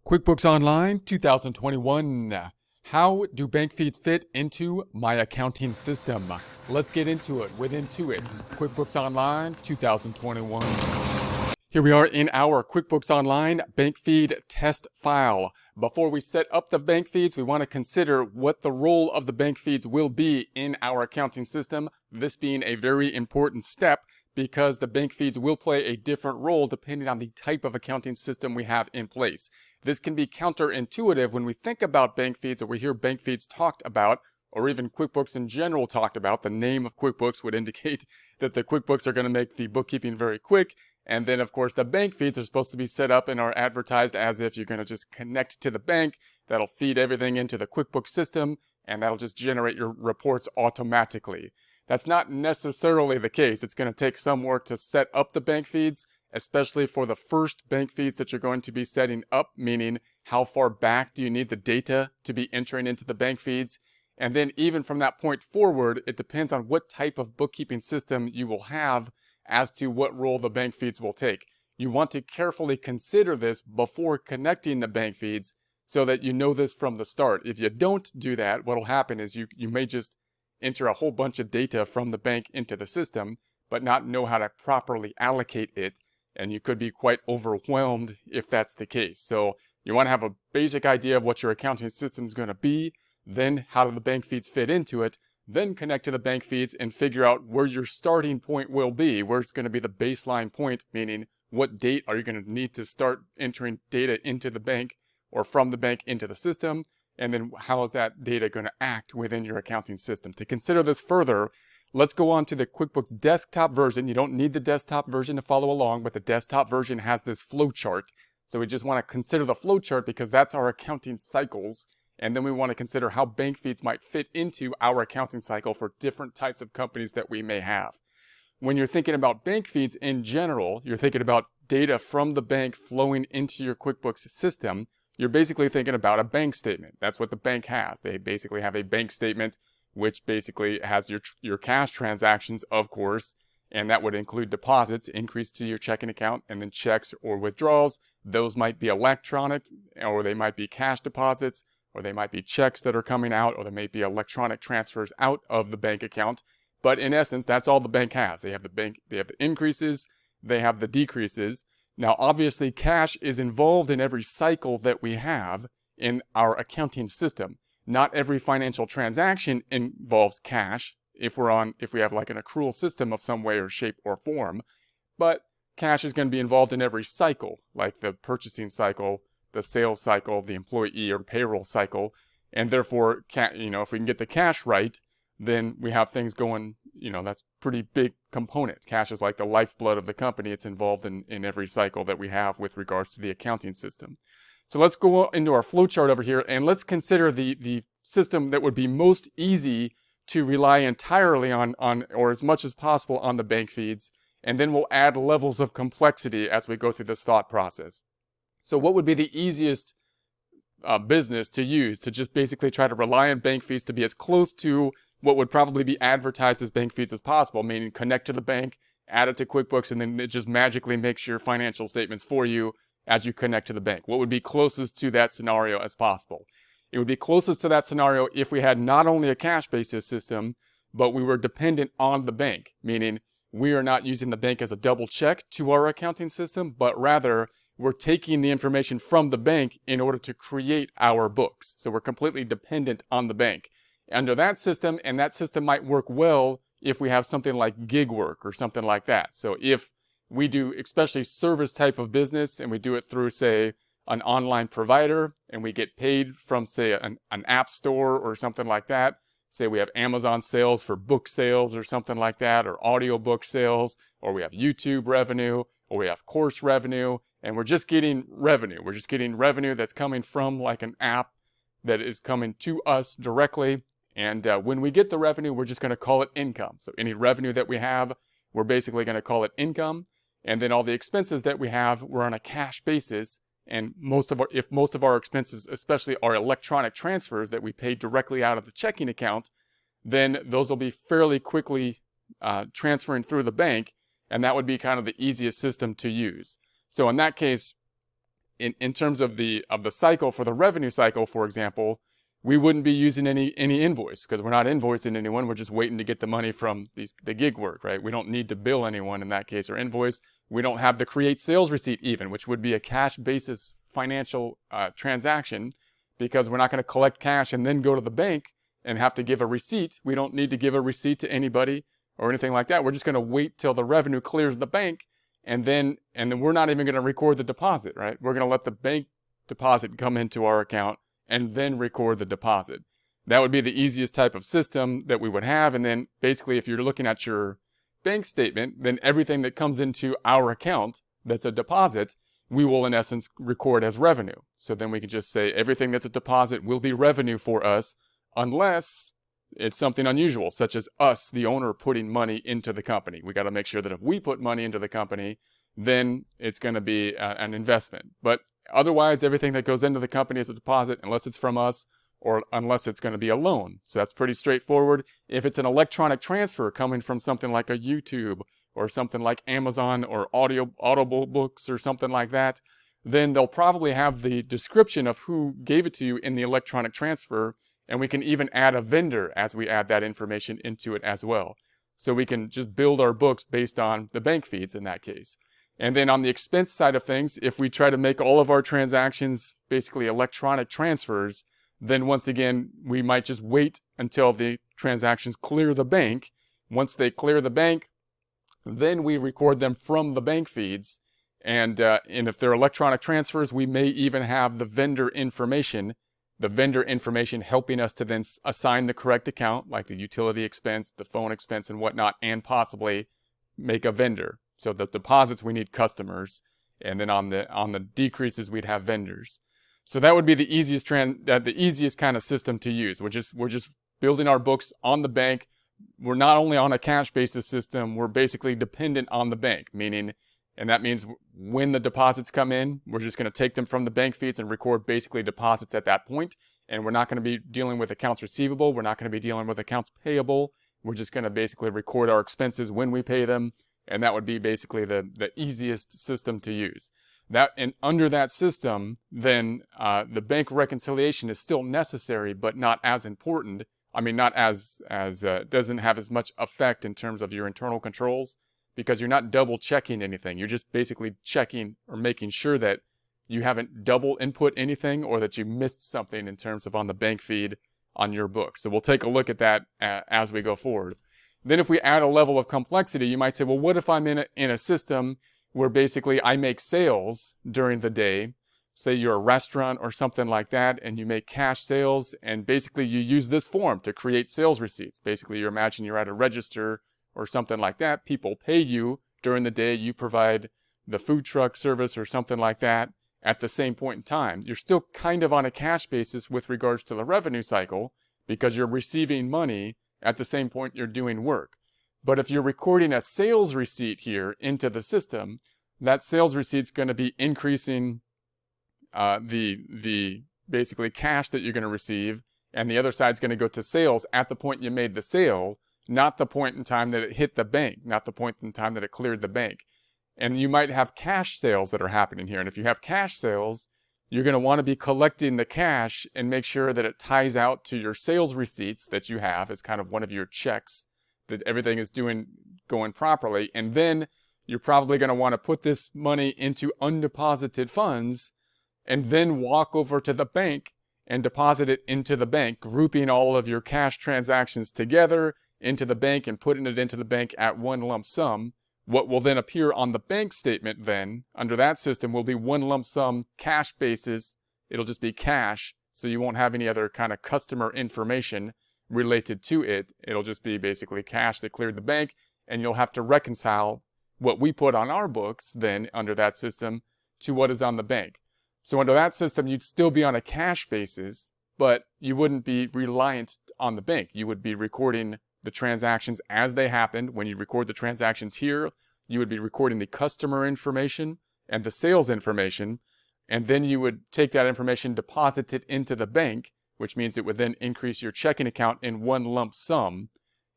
QuickBooks Online 2021. How do bank feeds fit into my accounting system? Let's get into it with Intuit. This is QuickBooks Online 2021. Here we are in our QuickBooks Online bank feed test file. Before we set up the bank feeds, we want to consider what the role of the bank feeds will be in our accounting system. This being a very important step because the bank feeds will play a different role depending on the type of accounting system we have in place. This can be counterintuitive when we think about bank feeds or we hear bank feeds talked about, or even QuickBooks in general talked about. The name of QuickBooks would indicate that the QuickBooks are going to make the bookkeeping very quick. And then, of course, the bank feeds are supposed to be set up and are advertised as if you're going to just connect to the bank. That'll feed everything into the QuickBooks system, and that'll just generate your reports automatically. That's not necessarily the case. It's going to take some work to set up the bank feeds, especially for the first bank feeds that you're going to be setting up, meaning how far back do you need the data to be entering into the bank feeds. And then even from that point forward, it depends on what type of bookkeeping system you will have as to what role the bank feeds will take. You want to carefully consider this before connecting the bank feeds so that you know this from the start. If you don't do that, what will happen is you may just enter a whole bunch of data from the bank into the system, but not know how to properly allocate it. And you could be quite overwhelmed if that's the case. So you want to have a basic idea of what your accounting system is going to be, then how do the bank feeds fit into it, then connect to the bank feeds and figure out where your starting point will be, where's going to be the baseline point, meaning what date are you going to need to start entering data into the bank or from the bank into the system, and then how is that data going to act within your accounting system. To consider this further, let's go on to the QuickBooks Desktop version. You don't need the desktop version to follow along, but the desktop version has this flow chart. So we just want to consider the flow chart because that's our accounting cycles. And then we want to consider how bank feeds might fit into our accounting cycle for different types of companies that we may have. When you're thinking about bank feeds in general, you're thinking about data from the bank flowing into your QuickBooks system. You're basically thinking about a bank statement. That's what the bank has. They basically have a bank statement which basically has your cash transactions, of course, and that would include deposits, increase to your checking account, and then checks or withdrawals. Those might be electronic, or they might be cash deposits, or they might be checks that are coming out, or there may be electronic transfers out of the bank account. But in essence, that's all the bank has. They have the increases, they have the decreases. Now, obviously, cash is involved in every cycle that we have in our accounting system. Not every financial transaction involves cash if we have like an accrual system of some way or shape or form, but cash is going to be involved in every cycle, like the purchasing cycle, the sales cycle, the employee or payroll cycle, and therefore, if we can get the cash right, then we have things going, that's a pretty big component. Cash is like the lifeblood of the company. It's involved in every cycle that we have with regards to the accounting system. So let's go into our flowchart over here and let's consider the system that would be most easy to rely entirely on or as much as possible on the bank feeds. And then we'll add levels of complexity as we go through this thought process. So what would be the easiest business to use to just basically try to rely on bank feeds to be as close to what would probably be advertised as bank feeds as possible, meaning connect to the bank, add it to QuickBooks, and then it just magically makes your financial statements for you as you connect to the bank. What would be closest to that scenario as possible? It would be closest to that scenario if we had not only a cash basis system, but we were dependent on the bank, meaning we are not using the bank as a double check to our accounting system, but rather we're taking the information from the bank in order to create our books. So we're completely dependent on the bank. Under that system, and that system might work well if we have something like gig work or something like that. So if we do especially service type of business and we do it through, say, an online provider and we get paid from, say, an app store or something like that. Say we have Amazon sales for book sales or something like that, or audiobook sales, or we have YouTube revenue, or we have course revenue, and we're just getting revenue. We're just getting revenue that's coming from like an app that is coming to us directly. And when we get the revenue, we're just going to call it income. So any revenue that we have, we're basically going to call it income. And then all the expenses that we have, we're on a cash basis. And if most of our expenses, especially our electronic transfers that we pay directly out of the checking account, then those will be fairly quickly transferring through the bank. And that would be kind of the easiest system to use. So in that case, in terms of the cycle, for the revenue cycle, for example, we wouldn't be using any invoice, because we're not invoicing anyone. We're just waiting to get the money from the gig work, right? We don't need to bill anyone in that case or invoice. We don't have to create sales receipt even, which would be a cash basis financial transaction, because we're not going to collect cash and then go to the bank and have to give a receipt. We don't need to give a receipt to anybody or anything like that. We're just going to wait till the revenue clears the bank, and then we're not even going to record the deposit, right? We're going to let the bank deposit come into our account and then record the deposit. That would be the easiest type of system that we would have. And then basically, if you're looking at your bank statement, then everything that comes into our account that's a deposit, we will in essence record as revenue. So then we can just say everything that's a deposit will be revenue for us, unless it's something unusual, such as us, the owner, putting money into the company. We got to make sure that if we put money into the company, then it's going to be an investment. But otherwise, everything that goes into the company is a deposit, unless it's from us or unless it's going to be a loan. So that's pretty straightforward. If it's an electronic transfer coming from something like a YouTube or something like Amazon or Audible books or something like that, then they'll probably have the description of who gave it to you in the electronic transfer, and we can even add a vendor as we add that information into it as well. So we can just build our books based on the bank feeds in that case. And then on the expense side of things, if we try to make all of our transactions basically electronic transfers, then once again, we might just wait until the transactions clear the bank. Once they clear the bank, then we record them from the bank feeds. And if they're electronic transfers, we may even have the vendor information helping us to then assign the correct account, like the utility expense, the phone expense, and whatnot, and possibly make a vendor. So the deposits, we need customers, and then on the decreases, we'd have vendors. So that would be the easiest kind of system to use. We're just building our books on the bank. We're not only on a cash basis system, we're basically dependent on the bank, and that means when the deposits come in, we're just going to take them from the bank feeds and record basically deposits at that point. And we're not going to be dealing with accounts receivable. We're not going to be dealing with accounts payable. We're just going to basically record our expenses when we pay them. And that would be basically the easiest system to use. And under that system, then the bank reconciliation is still necessary, but not as important. Not as doesn't have as much effect in terms of your internal controls, because you're not double checking anything. You're just basically checking or making sure that you haven't double input anything, or that you missed something in terms of on the bank feed on your book. So we'll take a look at that as we go forward. Then if we add a level of complexity, you might say, well, what if I'm in a system where basically I make sales during the day? Say you're a restaurant or something like that, and you make cash sales, and basically you use this form to create sales receipts. Basically, you imagine you're at a register or something like that. People pay you during the day. You provide the food truck service or something like that at the same point in time. You're still kind of on a cash basis with regards to the revenue cycle, because you're receiving money at the same point you're doing work. But if you're recording a sales receipt here into the system, that sales receipt's going to be increasing the basically cash that you're going to receive, and the other side's going to go to sales at the point you made the sale, not the point in time that it hit the bank, not the point in time that it cleared the bank. And you might have cash sales that are happening here. And if you have cash sales, you're going to want to be collecting the cash and make sure that it ties out to your sales receipts that you have as kind of one of your checks that everything is going properly. And then you're probably going to want to put this money into undeposited funds and then walk over to the bank and deposit it into the bank, grouping all of your cash transactions together into the bank and putting it into the bank at one lump sum. What will then appear on the bank statement then, under that system, will be one lump sum cash basis. It'll just be cash, so you won't have any other kind of customer information related to it. It'll just be basically cash that cleared the bank, and you'll have to reconcile what we put on our books then under that system to what is on the bank. So under that system, you'd still be on a cash basis, but you wouldn't be reliant on the bank. You would be recording the transactions as they happened. When you record the transactions here, you would be recording the customer information and the sales information, and then you would take that information, deposit it into the bank, which means it would then increase your checking account in one lump sum.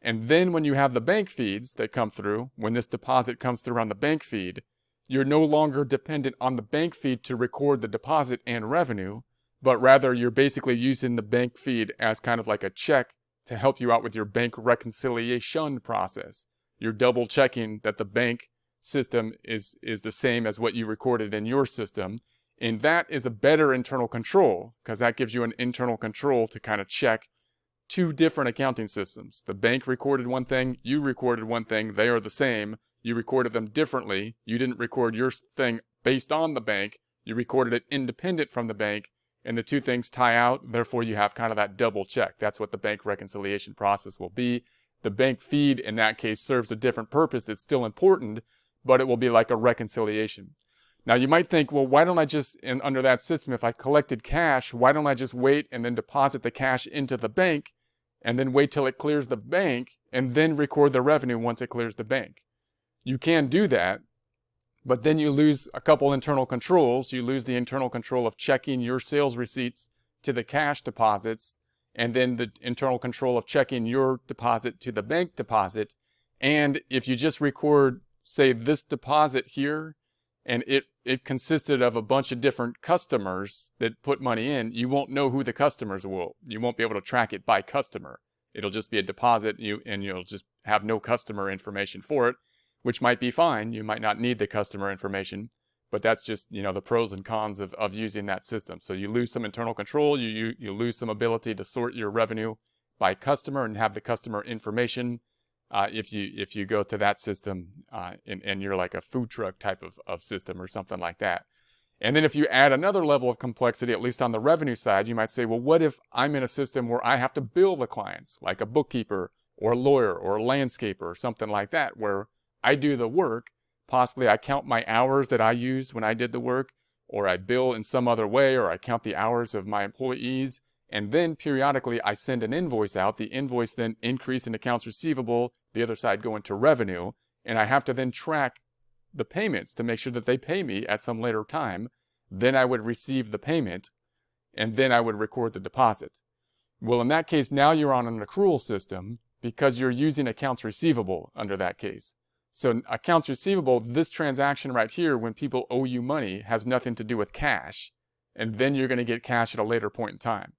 And then when you have the bank feeds that come through, when this deposit comes through on the bank feed, you're no longer dependent on the bank feed to record the deposit and revenue, but rather you're basically using the bank feed as kind of like a check to help you out with your bank reconciliation process. You're double checking that the bank system is the same as what you recorded in your system. And that is a better internal control, because that gives you an internal control to kind of check two different accounting systems. The bank recorded one thing, you recorded one thing, they are the same. You recorded them differently. You didn't record your thing based on the bank. You recorded it independent from the bank, and the two things tie out. Therefore, you have kind of that double check. That's what the bank reconciliation process will be. The bank feed, in that case, serves a different purpose. It's still important, but it will be like a reconciliation. Now, you might think, well, why don't I just, under that system, if I collected cash, why don't I just wait and then deposit the cash into the bank and then wait till it clears the bank and then record the revenue once it clears the bank? You can do that, but then you lose a couple internal controls. You lose the internal control of checking your sales receipts to the cash deposits, and then the internal control of checking your deposit to the bank deposit. And if you just record, say, this deposit here, and it consisted of a bunch of different customers that put money in, you won't know who the customers will. You won't be able to track it by customer. It'll just be a deposit, and you'll just have no customer information for it, which might be fine. You might not need the customer information, but that's just, the pros and cons of using that system. So you lose some internal control, you lose some ability to sort your revenue by customer and have the customer information if you go to that system and you're like a food truck type of system or something like that. And then if you add another level of complexity, at least on the revenue side, you might say, well, what if I'm in a system where I have to bill the clients, like a bookkeeper or a lawyer or a landscaper or something like that, where I do the work, possibly I count my hours that I used when I did the work, or I bill in some other way, or I count the hours of my employees, and then periodically I send an invoice out. The invoice then increase in accounts receivable, the other side go into revenue, and I have to then track the payments to make sure that they pay me at some later time. Then I would receive the payment, and then I would record the deposit. Well, in that case, now you're on an accrual system because you're using accounts receivable under that case. So accounts receivable, this transaction right here, when people owe you money, has nothing to do with cash. And then you're going to get cash at a later point in time.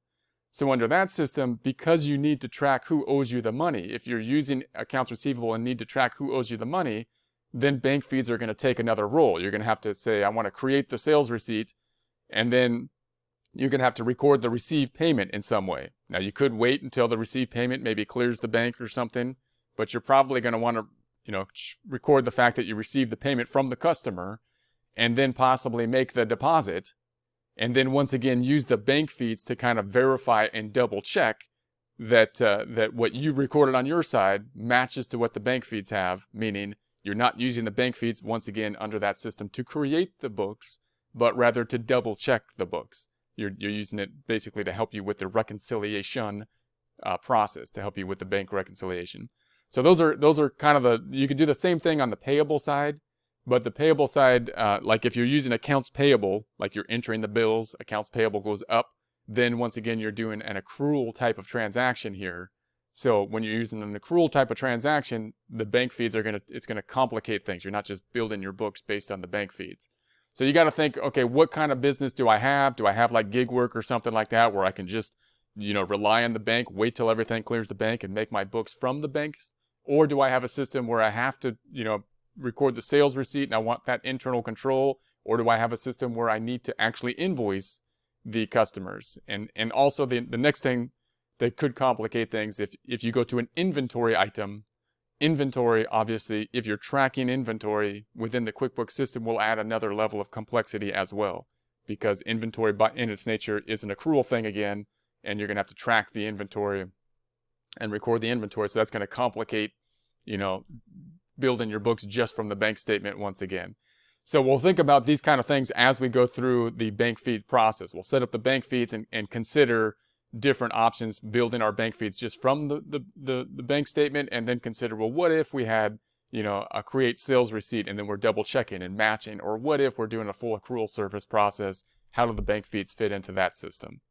So under that system, because you need to track who owes you the money, if you're using accounts receivable and need to track who owes you the money, then bank feeds are going to take another role. You're going to have to say, I want to create the sales receipt, and then you're going to have to record the received payment in some way. Now, you could wait until the received payment maybe clears the bank or something, but you're probably going to want to record the fact that you received the payment from the customer, and then possibly make the deposit, and then once again use the bank feeds to kind of verify and double check that that what you recorded on your side matches to what the bank feeds have, meaning you're not using the bank feeds once again under that system to create the books, but rather to double check the books. You're using it basically to help you with the reconciliation process, to help you with the bank reconciliation. So those are kind of you could do the same thing on the payable side, but the payable side, like if you're using accounts payable, like you're entering the bills, accounts payable goes up, then once again you're doing an accrual type of transaction here. So when you're using an accrual type of transaction, the bank feeds it's gonna complicate things. You're not just building your books based on the bank feeds. So you got to think, okay, what kind of business do I have? Do I have like gig work or something like that where I can just, rely on the bank, wait till everything clears the bank and make my books from the banks? Or do I have a system where I have to, record the sales receipt and I want that internal control? Or do I have a system where I need to actually invoice the customers? And also the next thing that could complicate things, if you go to an inventory item, inventory, obviously, if you're tracking inventory within the QuickBooks system, will add another level of complexity as well, because inventory in its nature is an accrual thing again, and you're going to have to track the inventory and record the inventory. So that's going to complicate, building your books just from the bank statement once again. So we'll think about these kind of things as we go through the bank feed process. We'll set up the bank feeds and consider different options, building our bank feeds just from the bank statement, and then consider, well, what if we had, a create sales receipt and then we're double checking and matching, or what if we're doing a full accrual service process? How do the bank feeds fit into that system?